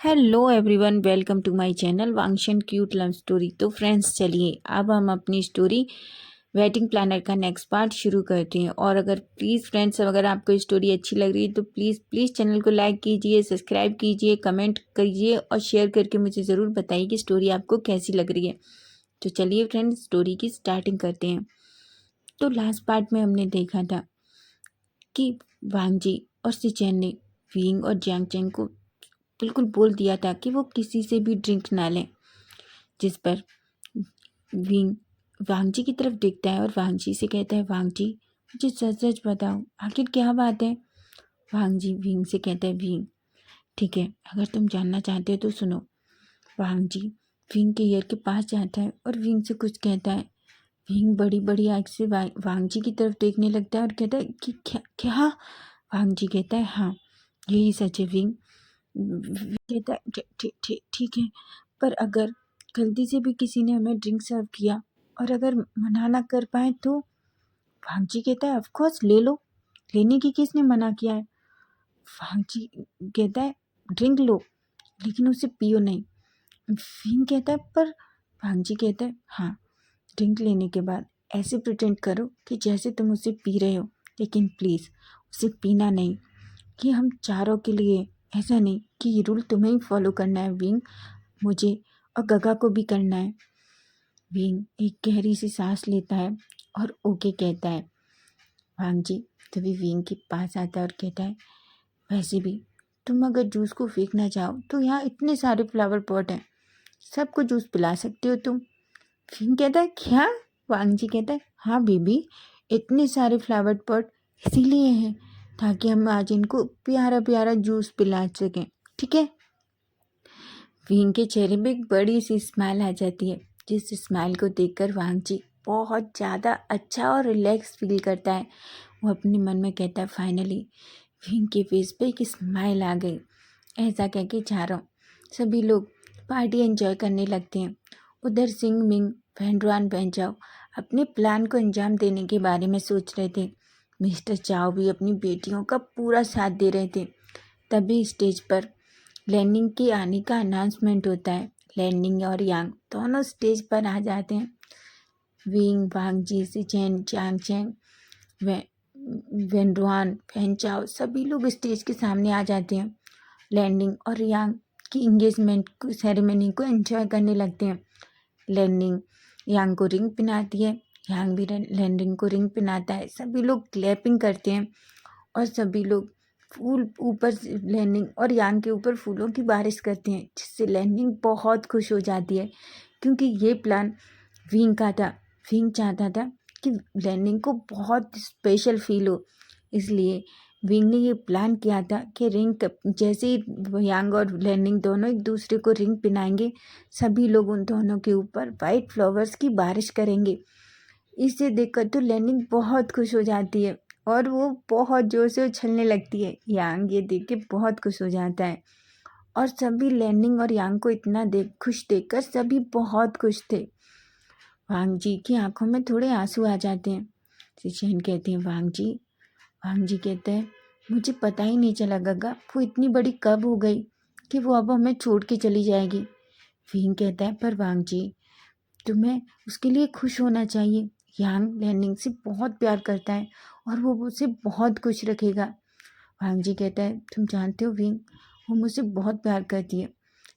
Hello everyone, welcome to my channel Wangshan cute love story. तो friends, चलिए अब हम अपनी स्टोरी वेडिंग प्लानर का नेक्स्ट पार्ट शुरू करते हैं। और अगर प्लीज़ फ्रेंड्स, अगर आपको स्टोरी अच्छी लग रही है तो प्लीज़ चैनल को लाइक कीजिए, सब्सक्राइब कीजिए, कमेंट कीजिए और शेयर करके मुझे ज़रूर बताइए कि स्टोरी आपको कैसी लग रही है। तो चलिए फ्रेंड्स, स्टोरी की स्टार्टिंग करते हैं। तो लास्ट पार्ट में हमने देखा था कि वांगजी और सिचेन ने विंग और जियांग चेंग को बिल्कुल बोल दिया था कि वो किसी से भी ड्रिंक ना लें, जिस पर विंग वांगजी की तरफ देखता है और वांगजी से कहता है, वांगजी मुझे सच सच बताओ, आखिर क्या बात है। वांगजी विंग से कहता है, विंग ठीक है, अगर तुम जानना चाहते हो तो सुनो। वांगजी विंग के ईयर के पास जाता है और विंग से कुछ कहता है। विंग बड़ी बड़ी आँख से वांगजी की तरफ देखने लगता है और कहता है कि क्या क्या। वांगजी कहता है, हाँ यही सच है विंग। कहता है, ठीक ठीक ठीक है, पर अगर गलती से भी किसी ने हमें ड्रिंक सर्व किया और अगर मना ना कर पाए तो। भांजी कहता है, ऑफ कोर्स ले लो, लेने की किसने मना किया है। भांजी कहता है, ड्रिंक लो लेकिन उसे पियो नहीं। फिंग कहता है, पर भांजी कहता है, हाँ ड्रिंक लेने के बाद ऐसे प्रिटेंड करो कि जैसे तुम उसे पी रहे हो, लेकिन प्लीज़ उसे पीना नहीं, कि हम चारों के लिए, ऐसा नहीं कि ये रूल तुम्हें ही फॉलो करना है विंग, मुझे और गगा को भी करना है। विंग एक गहरी सी सांस लेता है और ओके कहता है। वांगजी तभी विंग के पास आता है और कहता है, वैसे भी तुम अगर जूस को फेंकना चाहो तो यहाँ इतने सारे फ्लावर पॉट हैं, सबको जूस पिला सकते हो तुम। विंग कहता है, क्या। वांगजी कहता है, हाँ बेबी, इतने सारे फ्लावर पॉट इसीलिए हैं ताकि हम आज इनको प्यारा प्यारा जूस पिला सकें, ठीक है। विंग के चेहरे पे एक बड़ी सी स्माइल आ जाती है, जिस स्माइल को देखकर वांगजी बहुत ज़्यादा अच्छा और रिलैक्स फील करता है। वो अपने मन में कहता है, फाइनली विंग के फेस पे एक स्माइल आ गई। ऐसा कह के चारों सभी लोग पार्टी एंजॉय करने लगते हैं। उधर सिंग मिंग वैंड्रुआन बेंचाओ अपने प्लान को अंजाम देने के बारे में सोच रहे थे। मिस्टर चाओ भी अपनी बेटियों का पूरा साथ दे रहे थे। तभी स्टेज पर लैंडिंग के आने का अनाउंसमेंट होता है। लैंडिंग और यांग दोनों स्टेज पर आ जाते हैं। विंग वांगजी सिचेन चांग चैंग वेंड्रुआन फैंचाओ सभी लोग स्टेज के सामने आ जाते हैं। लैंडिंग और यांग की इंगेजमेंट सेरेमनी को एंजॉय करने लगते हैं। लैंडिंग यांग को रिंग पहनाती है, यांग भी लैंडिंग को रिंग पहनाता है। सभी लोग क्लैपिंग करते हैं और सभी लोग फूल ऊपर से लैंडिंग और यांग के ऊपर फूलों की बारिश करते हैं, जिससे लैंडिंग बहुत खुश हो जाती है, क्योंकि ये प्लान विंग का था। विंग चाहता था कि लैंडिंग को बहुत स्पेशल फील हो, इसलिए विंग ने ये प्लान किया था कि रिंग जैसे ही यांग और लैंडिंग दोनों एक दूसरे को रिंग पहनाएंगे, सभी लोग उन दोनों के ऊपर वाइट फ्लावर्स की बारिश करेंगे। इसे देखकर तो लैंडिंग बहुत खुश हो जाती है और वो बहुत ज़ोर से उछलने लगती है। यांग ये देख के बहुत खुश हो जाता है और सभी लैंडिंग और यांग को इतना खुश देखकर सभी बहुत खुश थे। वांग जी की आंखों में थोड़े आंसू आ जाते हैं। सिचेन कहती हैं, वांग जी कहते हैं, मुझे पता ही नहीं चला गगा, वो इतनी बड़ी कब हो गई कि वो अब हमें छोड़ के चली जाएगी। विंग कहता है, पर वांग जी तुम्हें उसके लिए खुश होना चाहिए। यांग लैंडिंग से बहुत प्यार करता है और वो उसे बहुत खुश रखेगा। वांग जी कहता है, तुम जानते हो विंग, वो मुझसे बहुत प्यार करती है।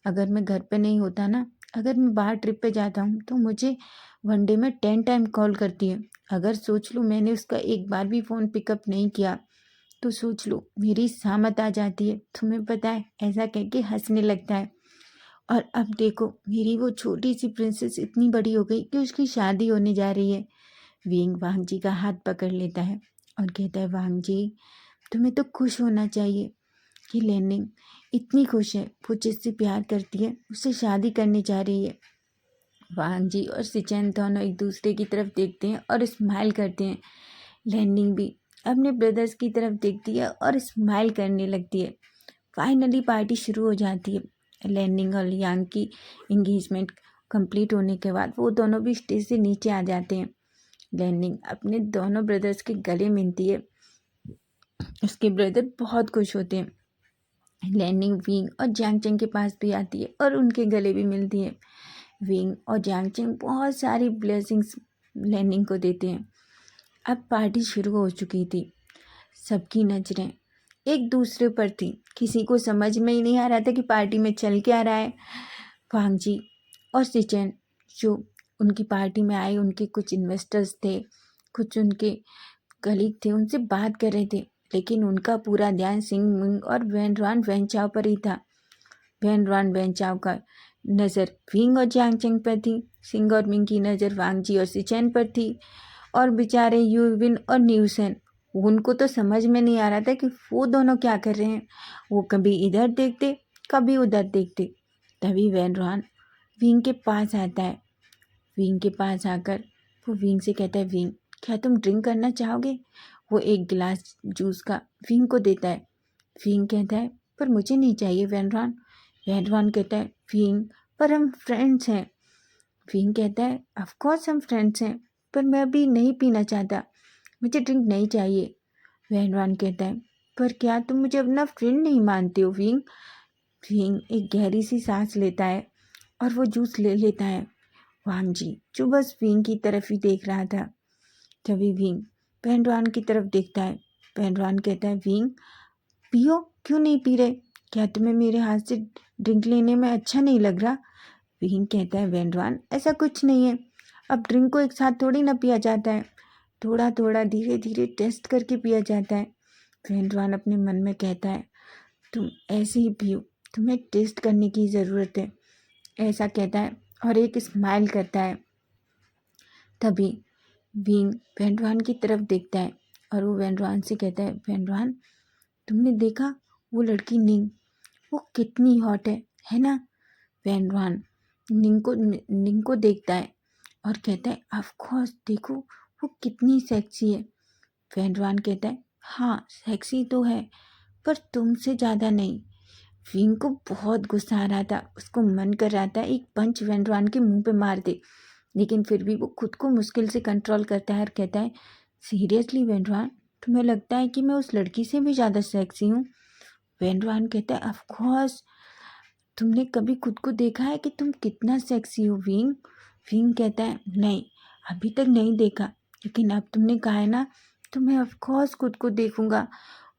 अगर मैं घर पे नहीं होता ना, अगर मैं बाहर ट्रिप पे जाता हूँ तो मुझे वनडे में 10 टाइम कॉल करती है। अगर सोच लो मैंने उसका एक बार भी फ़ोन पिकअप नहीं किया तो सोच लो मेरी सामत आ जाती है। तुम्हें पता है, ऐसा कह के हंसने लगता है। और अब देखो मेरी वो छोटी सी प्रिंसेस इतनी बड़ी हो गई कि उसकी शादी होने जा रही है। विंग वांग जी का हाथ पकड़ लेता है और कहता है, वांग जी तुम्हें तो खुश होना चाहिए कि लैंडिंग इतनी खुश है, वो जिससे प्यार करती है उससे शादी करने जा रही है। वांग जी और सिचेन दोनों एक दूसरे की तरफ देखते हैं और स्माइल करते हैं। लैंडिंग भी अपने ब्रदर्स की तरफ देखती है और स्माइल करने लगती है। फाइनली पार्टी शुरू हो जाती है। लैंडिंग और यांग की इंगेजमेंट कंप्लीट होने के बाद वो दोनों भी स्टेज से नीचे आ जाते हैं। लैंडिंग अपने दोनों ब्रदर्स के गले मिलती है। उसके ब्रदर बहुत खुश होते हैं। लैनिंग विंग और जियांग चेंग के पास भी आती है और उनके गले भी मिलती है। विंग और जियांग चेंग बहुत सारी ब्लेसिंग्स लैनिंग को देते हैं। अब पार्टी शुरू हो चुकी थी। सबकी नज़रें एक दूसरे पर थी। किसी को समझ में ही नहीं आ रहा था कि पार्टी में चल क्या रहा है। वांग जी और सिचेन जो उनकी पार्टी में आए, उनके कुछ इन्वेस्टर्स थे, कुछ उनके कलीग थे, उनसे बात कर रहे थे, लेकिन उनका पूरा ध्यान सिंह मिंग और वैन रॉन वैन चाओ पर ही था। वैन रॉन वैन चाओ का नज़र विंग और जियांग चेंग पर थी। सिंह और मिंग की नज़र वांग जी और सिचेन पर थी। और बेचारे यूविन और न्यूसेन, उनको तो समझ में नहीं आ रहा था कि वो दोनों क्या कर रहे हैं। वो कभी इधर देखते, कभी उधर देखते। तभी वैन रॉन विंग के पास आता है। विंग के पास आकर वो विंग से कहता है, विंग क्या तुम ड्रिंक करना चाहोगे? वो एक गिलास जूस का विंग को देता है। विंग कहता है, पर मुझे नहीं चाहिए वैन रॉन। वैन रॉन कहता है, विंग पर हम फ्रेंड्स हैं। विंग कहता है, ऑफ कोर्स हम फ्रेंड्स हैं, पर मैं अभी नहीं पीना चाहता, मुझे ड्रिंक नहीं चाहिए। वैन रॉन कहता है, पर क्या तुम मुझे अपना फ्रेंड नहीं मानते हो विंग? विंग एक गहरी सी सांस लेता है और वो जूस ले लेता है। वांग जी जो बस विंग की तरफ ही देख रहा था। तभी विंग वैन रॉन की तरफ देखता है। वैन रॉन कहता है, विंग पियो, क्यों नहीं पी रहे? क्या तुम्हें मेरे हाथ से ड्रिंक लेने में अच्छा नहीं लग रहा? विंग कहता है, वैन रॉन ऐसा कुछ नहीं है, अब ड्रिंक को एक साथ थोड़ी ना पिया जाता है, थोड़ा थोड़ा धीरे धीरे टेस्ट करके पिया जाता है। वैन रॉन अपने मन में कहता है, तुम ऐसे ही पियो, तुम्हें टेस्ट करने की ज़रूरत है, ऐसा कहता है और एक स्माइल करता है। तभी विंग वैन रॉन की तरफ देखता है और वो वैन रॉन से कहता है, वैन रॉन तुमने देखा वो लड़की निंग, वो कितनी हॉट है ना? वैन रॉन निंग को देखता है और कहता है, ऑफ कोर्स देखो वो कितनी सेक्सी है। वैन रॉन कहता है, हाँ सेक्सी तो है, पर तुमसे ज़्यादा नहीं। विंग को बहुत गुस्सा आ रहा था, उसको मन कर रहा था एक पंच वैन रॉन के मुंह पे मार दे, लेकिन फिर भी वो खुद को मुश्किल से कंट्रोल करता है और कहता है, सीरियसली वैन रॉन, तुम्हें लगता है कि मैं उस लड़की से भी ज़्यादा सेक्सी हूँ? वैन रॉन कहता है, ऑफ कोर्स, तुमने कभी खुद को देखा है कि तुम कितना सेक्सी हो विंग? विंग कहता है, नहीं अभी तक नहीं देखा, लेकिन अब तुमने कहा है ना, तो मैं ऑफ कोर्स खुद को देखूंगा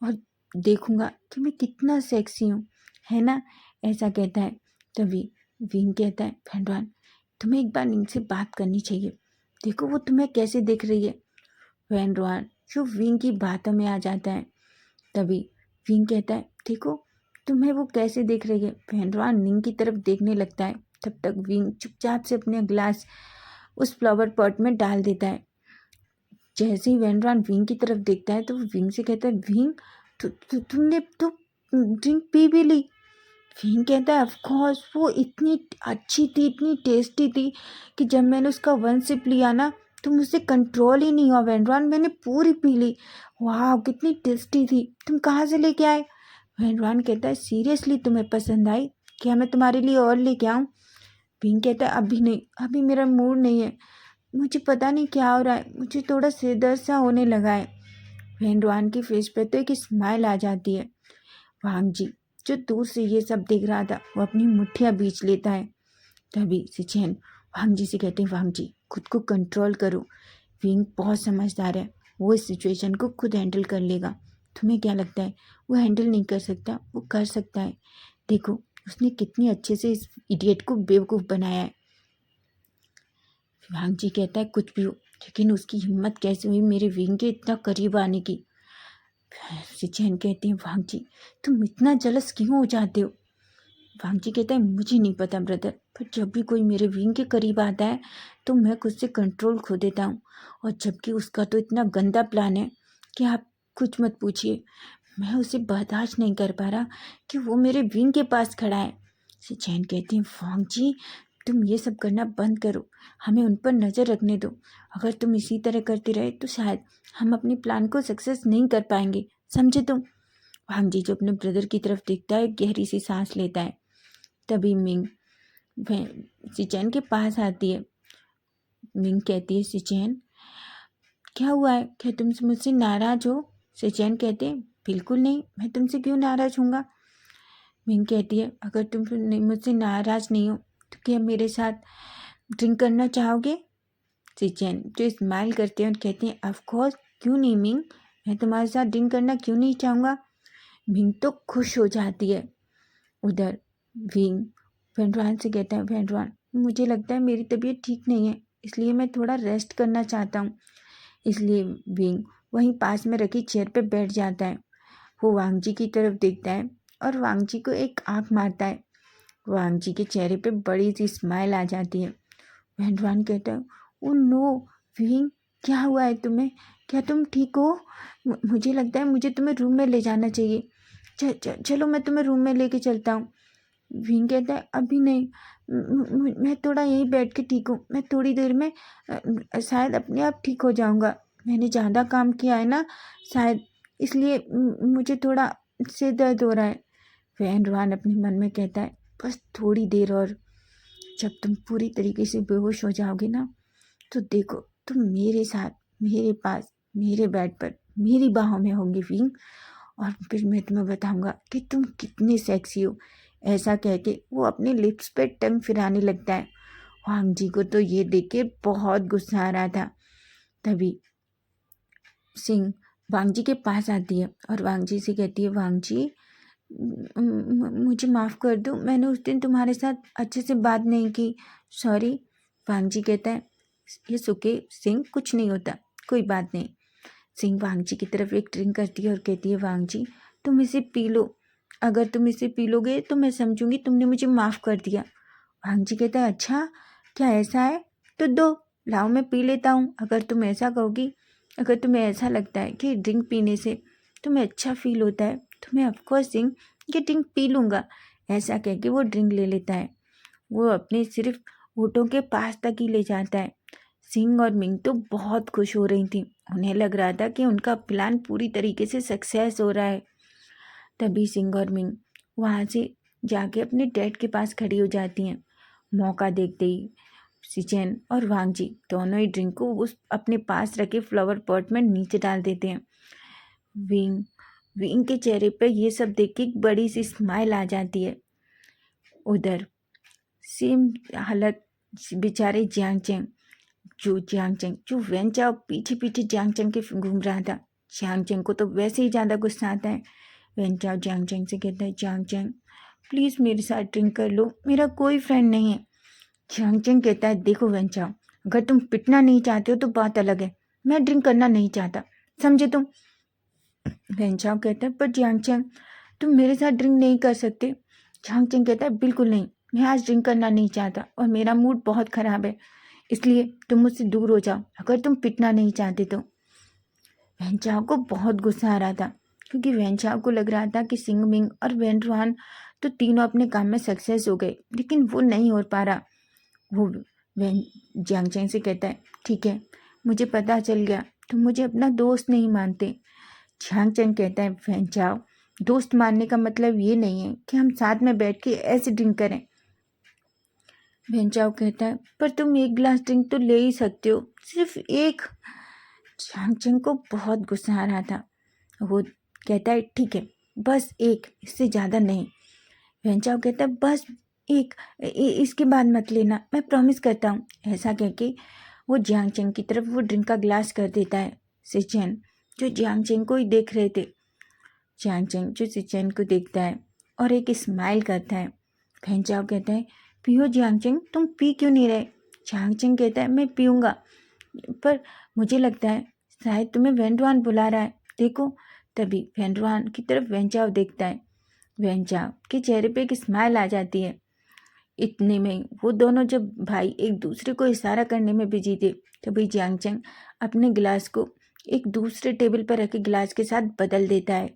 और देखूंगा कि मैं कितना सेक्सी हूँ, है ना? ऐसा कहता है। तभी विंग कहता है, फैंडवान तुम्हें एक बार इनसे बात करनी चाहिए, देखो वो तुम्हें कैसे देख रही है। वैन रॉन जो विंग की बातों में आ जाता है। तभी विंग कहता है, देखो तुम्हें वो कैसे देख रही है। वैन रॉन विंग की तरफ देखने लगता है। तब तक विंग चुपचाप से अपने ग्लास उस फ्लावर पॉट में डाल देता है। जैसे ही वैन रॉन विंग की तरफ देखता है तो वो विंग से कहता है, विंग तुमने तो ड्रिंक पी भी ली? विंग कहता है, ऑफ कोर्स वो इतनी अच्छी थी, इतनी टेस्टी थी कि जब मैंने उसका वन सिप लिया ना तो मुझसे कंट्रोल ही नहीं हुआ वैन रॉन, मैंने पूरी पी ली। वाह कितनी टेस्टी थी, तुम कहाँ से लेके आए? वैन रॉन कहता है, सीरियसली तुम्हें पसंद आई? क्या मैं तुम्हारे लिए और लेके आऊँ? विंग कहता है, अभी नहीं, अभी मेरा मूड नहीं है, मुझे पता नहीं क्या हो रहा है, मुझे थोड़ा सिर दर्द सा होने लगा है। वैन रॉन की फेस पे तो एक स्माइल आ जाती है। वांग जी जो दूर से ये सब देख रहा था वो अपनी मुट्ठियाँ बींच लेता है। तभी सिचेन वांग जी से कहते हैं, वांग जी खुद को कंट्रोल करो, विंग बहुत समझदार है, वो इस सिचुएशन को खुद हैंडल कर लेगा। तुम्हें क्या लगता है वो हैंडल नहीं कर सकता? वो कर सकता है, देखो उसने कितनी अच्छे से इस इडियट को बेवकूफ़ बनाया है। वांग जी कहता है, कुछ भी हो, लेकिन उसकी हिम्मत कैसे हुई मेरे विंग के इतना करीब आने की? सिचेन कहते हैं, वांग जी तुम इतना जलस क्यों हो जाते हो? वांग जी कहता है, मुझे नहीं पता ब्रदर, पर जब भी कोई मेरे विंग के करीब आता है तो मैं खुद से कंट्रोल खो देता हूँ, और जबकि उसका तो इतना गंदा प्लान है कि आप कुछ मत पूछिए। मैं उसे बर्दाश्त नहीं कर पा रहा कि वो मेरे विंग के पास खड़ा है। सिचैन कहती हैं, वांग जी तुम ये सब करना बंद करो, हमें उन पर नज़र रखने दो। अगर तुम इसी तरह करते रहे तो शायद हम अपने प्लान को सक्सेस नहीं कर पाएंगे, समझे तुम? वांग जी जो अपने ब्रदर की तरफ देखता है गहरी सी सांस लेता है। तभी मिंग सिचैन के पास आती है। मिंग कहती है, सिचैन क्या हुआ है, क्या तुम मुझसे नाराज हो? सिचैन कहते हैं, बिल्कुल नहीं, मैं तुमसे क्यों नाराज हूँगा? विंग कहती है, अगर तुम मुझसे नाराज़ नहीं हो तो क्या मेरे साथ ड्रिंक करना चाहोगे? सिचेन जो स्माइल करते हैं और कहते हैं, ऑफ कोर्स, क्यों नहीं मिंग, मैं तुम्हारे साथ ड्रिंक करना क्यों नहीं चाहूँगा। मिंग तो खुश हो जाती है। उधर विंग वेंड्रान से कहता है, वेंड्रान मुझे लगता है मेरी तबीयत ठीक नहीं है, इसलिए मैं थोड़ा रेस्ट करना चाहता हूँ। इसलिए विंग वहीं पास में रखी चेयर पे बैठ जाता है। वो वांग जी की तरफ देखता है और वांग जी को एक आँख मारता है। वांग जी के चेहरे पे बड़ी सी स्माइल आ जाती है। वेंड्रान कहता है, ओ नो विंग, क्या हुआ है तुम्हें? क्या तुम ठीक हो? मुझे लगता है मुझे तुम्हें रूम में ले जाना चाहिए। चलो मैं तुम्हें रूम में लेके चलता हूँ। विंग कहता है, अभी नहीं, मैं थोड़ा यहीं बैठ के ठीक हूँ, मैं थोड़ी देर में शायद अपने आप ठीक हो जाऊँगा। मैंने ज़्यादा काम किया है ना शायद, इसलिए मुझे थोड़ा सिर दर्द हो रहा है। वेंड्रान अपने मन में कहता है, बस थोड़ी देर और, जब तुम पूरी तरीके से बेहोश हो जाओगे ना तो देखो, तुम मेरे साथ मेरे पास मेरे बेड पर मेरी बाहों में होगी विंग, और फिर मैं तुम्हें बताऊंगा कि तुम कितने सेक्सी हो। ऐसा कह के वो अपने लिप्स पे टंग फिराने लगता है। वांग जी को तो ये देख के बहुत गुस्सा आ रहा था। तभी सिंह वांग जी के पास आती है और वांग जी से कहती है, वांग जी मुझे माफ़ कर दो, मैंने उस दिन तुम्हारे साथ अच्छे से बात नहीं की, सॉरी। वांग जी कहता है, ये सुके सिंह, कुछ नहीं होता, कोई बात नहीं। सिंह वांग जी की तरफ एक ड्रिंक करती है और कहती है, वांग जी तुम इसे पी लो, अगर तुम इसे पी लोगे तो मैं समझूंगी तुमने मुझे माफ़ कर दिया। वांग जी कहता है, अच्छा क्या ऐसा है, तो दो, लाओ मैं पी लेता हूँ। अगर तुम ऐसा कहोगी, अगर तुम्हें ऐसा लगता है कि ड्रिंक पीने से तुम्हें अच्छा फील होता है तो मैं ऑफकोर्स सिंह ये ड्रिंक पी लूँगा। ऐसा कह के वो ड्रिंक ले लेता है। वो अपने सिर्फ होठों के पास तक ही ले जाता है। सिंह और मिंग तो बहुत खुश हो रही थी, उन्हें लग रहा था कि उनका प्लान पूरी तरीके से सक्सेस हो रहा है। तभी सिंह और मिंग वहाँ से जाके अपने डैड के पास खड़ी हो जाती हैं। मौका देखते ही सिचेन और वांग जी दोनों ही ड्रिंक को उस अपने पास रखे फ्लावर पॉट में नीचे डाल देते हैं। विंग विंग के चेहरे पर ये सब देख के एक बड़ी सी स्माइल आ जाती है। उधर सेम हालत बेचारे जियांगचेंग जो वेन चाओ पीछे पीछे जियांगचेंग के घूम रहा था। जियांगचेंग को तो वैसे ही ज़्यादा गुस्सा आता है। वेन चाओ जियांगचेंग से कहता है, जियांगचेंग प्लीज़ मेरे साथ ड्रिंक कर लो, मेरा कोई फ्रेंड नहीं है। जियांगचेंग कहता है, देखो वेन चाओ, अगर तुम पिटना नहीं चाहते हो तो बात अलग है, मैं ड्रिंक करना नहीं चाहता, समझे तुम। वेन चाओ कहता है, पर जियांगचेंग तुम मेरे साथ ड्रिंक नहीं कर सकते। जियांगचेंग कहता है, बिल्कुल नहीं, मैं आज ड्रिंक करना नहीं चाहता और मेरा मूड बहुत ख़राब है, इसलिए तुम मुझसे दूर हो जाओ अगर तुम पिटना नहीं चाहते तो। वेनचाओ को बहुत गुस्सा आ रहा था क्योंकि वेनचाओ को लग रहा था कि सिंह मिंग और वेनरुआन तो तीनों अपने काम में सक्सेस हो गए, लेकिन वो नहीं हो पा रहा। वो वेन जियांगचेंग से कहता है, ठीक है मुझे पता चल गया तुम मुझे अपना दोस्त नहीं मानते। जियांगचेंग कहता है, वेनचाओ दोस्त मानने का मतलब ये नहीं है कि हम साथ में बैठ के ऐसे ड्रिंक करें। वेनचाओ कहता है, पर तुम एक गिलास ड्रिंक तो ले ही सकते हो, सिर्फ एक। जियांगचेंग को बहुत गुस्सा आ रहा था। वो कहता है, ठीक है बस एक, इससे ज़्यादा नहीं। वेनचाओ कहता है, बस एक, इसके बाद मत लेना, मैं प्रॉमिस करता हूँ। ऐसा कह के वो जियांगचेंग की तरफ वो ड्रिंक का ग्लास कर देता है। सिचेन जो जियांगचेंग को ही देख रहे थे, जियांगचेंग जो सिचेन को देखता है और एक स्माइल करता है। वेनचाओ कहता है, पियो जियांगचेंग, तुम पी क्यों नहीं रहे। जियांगचेंग कहता है, मैं पीऊँगा, पर मुझे लगता है शायद तुम्हें वेंडवान बुला रहा है, देखो। तभी वेंडवान की तरफ वेंचाओ देखता है। वेंचाओ के चेहरे पे एक स्माइल आ जाती है। इतने में वो दोनों जब भाई एक दूसरे को इशारा करने में बिजी थे, तभी जियांगचेंग अपने गिलास को एक दूसरे टेबल पर रखे गिलास के साथ बदल देता है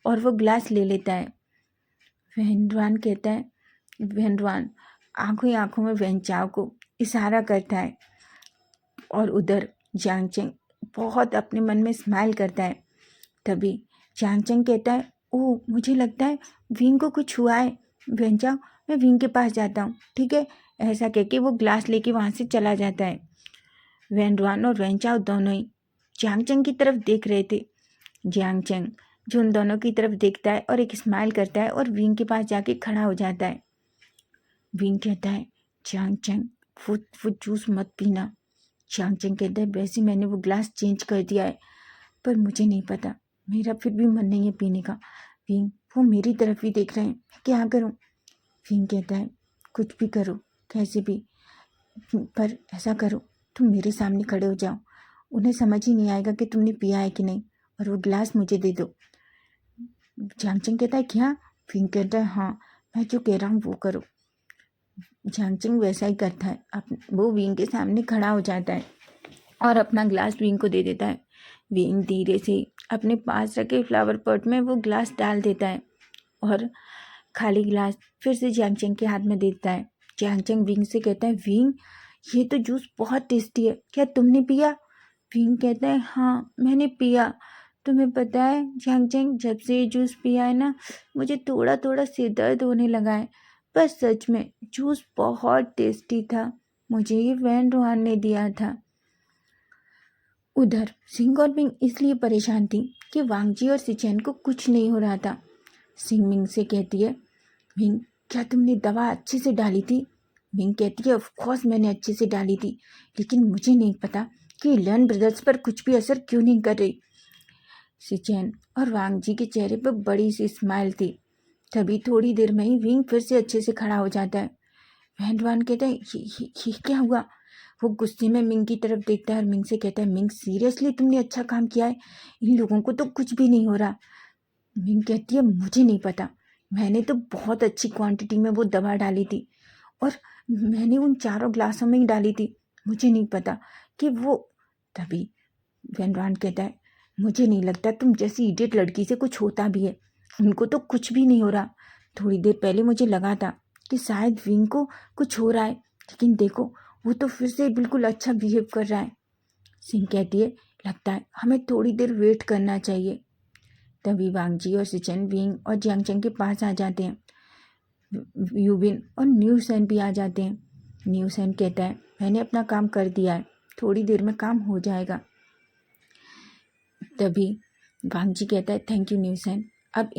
और वो गिलास ले लेता है। वेंडवान कहता है, वेंडवान आंखों ही आंखों में वेंचाओ को इशारा करता है और उधर जियांगचेंग बहुत अपने मन में स्माइल करता है। तभी जियांगचेंग कहता है, ओह मुझे लगता है विंग को कुछ हुआ है, वेंचाओ मैं विंग के पास जाता हूँ, ठीक है। ऐसा कह के वो ग्लास लेके वहाँ से चला जाता है। वेंडवान और वेंचाओ दोनों ही जियांगचेंग की तरफ देख रहे थे। जियांगचेंग जो उन दोनों की तरफ देखता है और एक स्माइल करता है और विंग के पास जाके खड़ा हो जाता है। विंग कहता है चांग चंग वो जूस मत पीना। चांग चंग कहता है वैसे मैंने वो ग्लास चेंज कर दिया है, पर मुझे नहीं पता, मेरा फिर भी मन नहीं है पीने का। विंग वो मेरी तरफ ही देख रहे हैं, मैं क्या करूं? विंग कहता है कुछ भी करो, कैसे भी, पर ऐसा करो तुम मेरे सामने खड़े हो जाओ, उन्हें समझ ही नहीं आएगा कि तुमने पिया है कि नहीं, और वो ग्लास मुझे दे दो। झांगचंग कहता है क्या? विंग कहता है हाँ, मैं जो कह रहा हूँ वो करो। झांगचंग वैसा ही करता है, वो विंग के सामने खड़ा हो जाता है और अपना ग्लास विंग को दे देता है। विंग धीरे से अपने पास रखे फ्लावर पॉट में वो ग्लास डाल देता है और खाली गिलास फिर से झांगचंग के हाथ में देता है। झांगचंग विंग से कहता है विंग ये तो जूस बहुत टेस्टी है, क्या तुमने पिया? विंग कहता है हाँ मैंने पिया। तुम्हें पता है झांगचंग, जब से ये जूस पिया है ना, मुझे थोड़ा थोड़ा सिर दर्द होने लगा है। पर सच में जूस बहुत टेस्टी था, मुझे ये वैन रोहान ने दिया था। उधर सिंह और मिंग इसलिए परेशान थी कि वांगजी और सिचेन को कुछ नहीं हो रहा था। सिंह मिंग से कहती है मिंग क्या तुमने दवा अच्छे से डाली थी? मिंग कहती है ऑफ कोर्स मैंने अच्छे से डाली थी, लेकिन मुझे नहीं पता कि लर्न ब्रदर्स पर कुछ भी असर क्यों नहीं कर रही। सिचेन और वांगजी के चेहरे पर बड़ी सी स्माइल थी। तभी थोड़ी देर में ही विंग फिर से अच्छे से खड़ा हो जाता है। वैन कहता है ये क्या हुआ? वो गुस्से में मिंग की तरफ देखता है और मिंग से कहता है मिंग सीरियसली तुमने अच्छा काम किया है, इन लोगों को तो कुछ भी नहीं हो रहा। मिंग कहती है मुझे नहीं पता, मैंने तो बहुत अच्छी क्वांटिटी में वो दवा डाली थी और मैंने उन चारों ग्लासों में ही डाली थी, मुझे नहीं पता कि वो। तभी वैन कहता है मुझे नहीं लगता तुम जैसी इडियट लड़की से कुछ होता भी है, उनको तो कुछ भी नहीं हो रहा। थोड़ी देर पहले मुझे लगा था कि शायद विंग को कुछ हो रहा है, लेकिन देखो वो तो फिर से बिल्कुल अच्छा बिहेव कर रहा है। सिंह कहती है लगता है हमें थोड़ी देर वेट करना चाहिए। तभी वांगजी और सिचन विंग और जियांगचंग के पास आ जाते हैं। यूबिन और न्यू सैन भी आ जाते हैं। न्यू सैन कहता है मैंने अपना काम कर दिया है, थोड़ी देर में काम हो जाएगा। तभी वांगजी कहता है थैंक यू न्यू सैन, अब